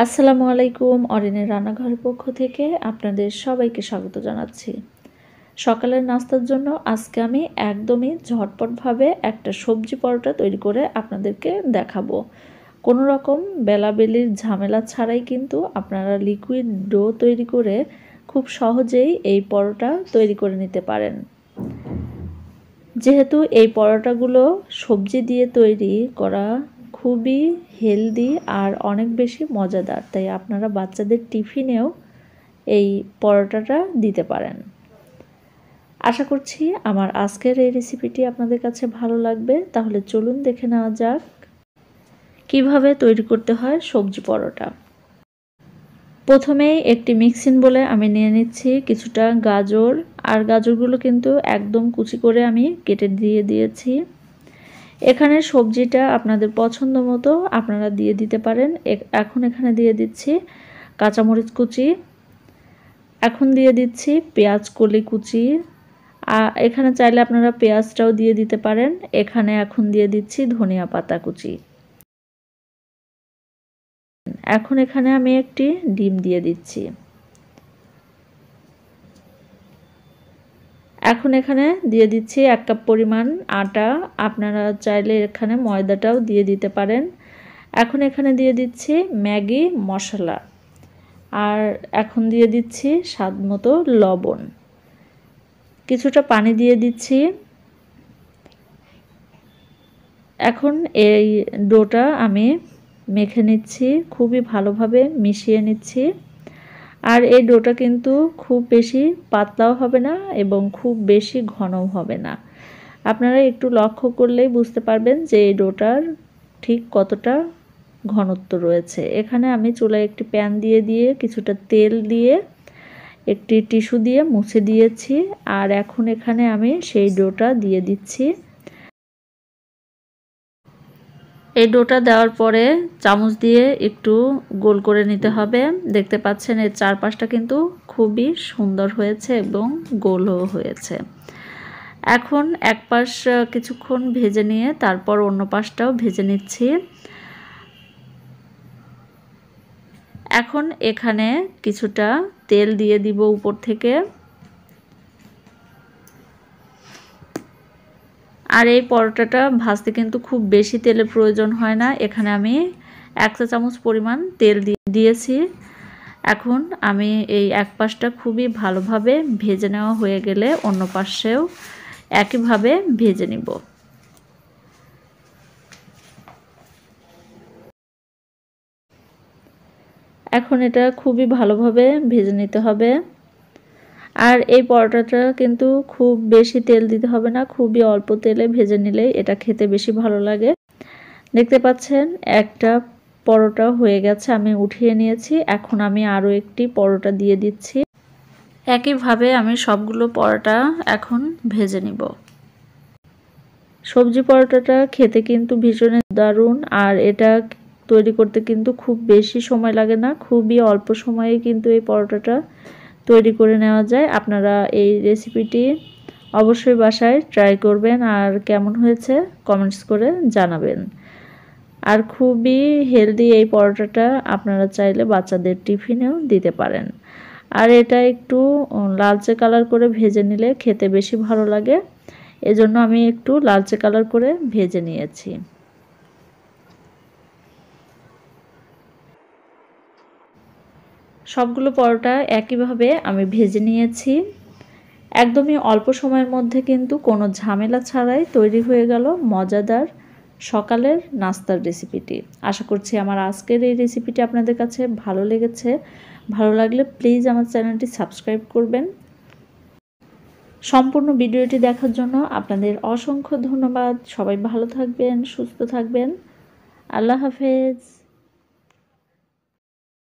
আসসালামু আলাইকুম। অরিনের রান্নাঘরের পক্ষ থেকে আপনাদের সবাইকে স্বাগত জানাচ্ছি। সকালের নাস্তার জন্য আজকে আমি একদমই ঝটপটভাবে একটা সবজি পরোটা তৈরি করে আপনাদেরকে দেখাবো। কোনো রকম বেলাবেলির ঝামেলা ছাড়াই কিন্তু আপনারা লিকুইড ডো তৈরি করে খুব সহজেই এই পরোটা তৈরি করে নিতে পারেন। যেহেতু এই পরোটাগুলো সবজি দিয়ে তৈরি করা, খুবই হেলদি আর অনেক বেশি মজাদার, তাই আপনারা বাচ্চাদের টিফিনেও এই পরোটাটা দিতে পারেন। আশা করছি আমার আজকের এই রেসিপিটি আপনাদের কাছে ভালো লাগবে। তাহলে চলুন দেখে নেওয়া যাক কিভাবে তৈরি করতে হয় সবজি পরোটা। প্রথমেই একটি মিক্সিং বলে আমি নিয়ে নিচ্ছি কিছুটা গাজর, আর গাজরগুলো কিন্তু একদম কুচি করে আমি কেটে দিয়ে দিয়েছি। এখানে সবজিটা আপনাদের পছন্দ মতো আপনারা দিয়ে দিতে পারেন। এখন এখানে দিয়ে দিচ্ছি কাঁচামরিচ কুচি, এখন দিয়ে দিচ্ছি পেঁয়াজ কলি কুচি, এখানে চাইলে আপনারা পেঁয়াজটাও দিয়ে দিতে পারেন। এখানে এখন দিয়ে দিচ্ছি ধনিয়া পাতা কুচি। এখন এখানে আমি একটি ডিম দিয়ে দিচ্ছি। এখন এখানে দিয়ে দিচ্ছি 1 কাপ পরিমাণ আটা, আপনারা চাইলে এখানে ময়দাটাও দিয়ে দিতে পারেন। এখন এখানে দিয়ে দিচ্ছি ম্যাগি মশলা, আর এখন দিয়ে দিচ্ছি স্বাদ মতো লবণ, কিছুটা পানি দিয়ে দিচ্ছি। এখন এই ডোটা আমি মেখে নিচ্ছি, খুবই ভালোভাবে মিশিয়ে নিচ্ছি। আর এই ডোটা কিন্তু খুব বেশি পাতলাও হবে না এবং খুব বেশি ঘনও হবে না। আপনারা একটু লক্ষ্য করলেই বুঝতে পারবেন যে এই ডোটার ঠিক কতটা ঘনত্ব রয়েছে। এখানে আমি চুলায় একটি প্যান দিয়ে কিছুটা তেল দিয়ে একটি টিস্যু দিয়ে মুছে দিয়েছি। আর এখন এখানে আমি সেই ডোটা দিয়ে দিচ্ছি। এই ডোটা দেওয়ার পরে চামচ দিয়ে একটু গোল করে নিতে হবে। দেখতে পাচ্ছেন এর চারপাশটা কিন্তু খুবই সুন্দর হয়েছে এবং গোলও হয়েছে। এখন এক পাশ কিছুক্ষণ ভেজে নিয়ে তারপর অন্য পাশটাও ভেজে নিচ্ছি। এখন এখানে কিছুটা তেল দিয়ে দিব উপর থেকে। আর এই পরোটাটা ভাজতে কিন্তু খুব বেশি তেলের প্রয়োজন হয় না। এখানে আমি 1 চা চামচ পরিমাণ তেল দিয়েছি। এখন আমি এই এক পাশটা খুবই ভালোভাবে ভেজে নেওয়া হয়ে গেলে অন্য পাশেও একইভাবে ভেজে নিব। এখন এটা খুবই ভালোভাবে ভেজে নিতে হবে। আর এই পরোটাটা কিন্তু খুব বেশি তেল দিতে হবে না, খুবই অল্প তেলে ভেজে নিলেই এটা খেতে বেশি ভালো লাগে। দেখতে পাচ্ছেন একটা পরোটা হয়ে গেছে, আমি উঠিয়ে নিয়েছি। এখন আমি আরও একটি পরোটা দিয়ে দিচ্ছি। একইভাবে আমি সবগুলো পরোটা এখন ভেজে নিব। সবজি পরোটাটা খেতে কিন্তু ভীষণ দারুণ, আর এটা তৈরি করতে কিন্তু খুব বেশি সময় লাগে না, খুবই অল্প সময়ে কিন্তু এই পরোটাটা তৈরি করে নেওয়া যায়। আপনারা এই রেসিপিটি অবশ্যই বাসায় ট্রাই করবেন, আর কেমন হয়েছে কমেন্টস করে জানাবেন। আর খুবই হেলদি এই পরোটাটা, আপনারা চাইলে বাচ্চাদের টিফিনেও দিতে পারেন। আর এটা একটু লালচে কালার করে ভেজে নিলে খেতে বেশি ভালো লাগে, এজন্য আমি একটু লালচে কালার করে ভেজে নিয়েছি। সবগুলো পরোটা একইভাবে আমি ভেজে নিয়েছি। একদমই অল্প সময়ের মধ্যে কিন্তু কোনো ঝামেলা ছাড়াই তৈরি হয়ে গেল মজাদার সকালের নাস্তার রেসিপিটি। আশা করছি আমার আজকের এই রেসিপিটি আপনাদের কাছে ভালো লেগেছে। ভালো লাগলে প্লিজ আমার চ্যানেলটি সাবস্ক্রাইব করবেন। সম্পূর্ণ ভিডিওটি দেখার জন্য আপনাদের অসংখ্য ধন্যবাদ। সবাই ভালো থাকবেন, সুস্থ থাকবেন। আল্লাহ হাফেজ।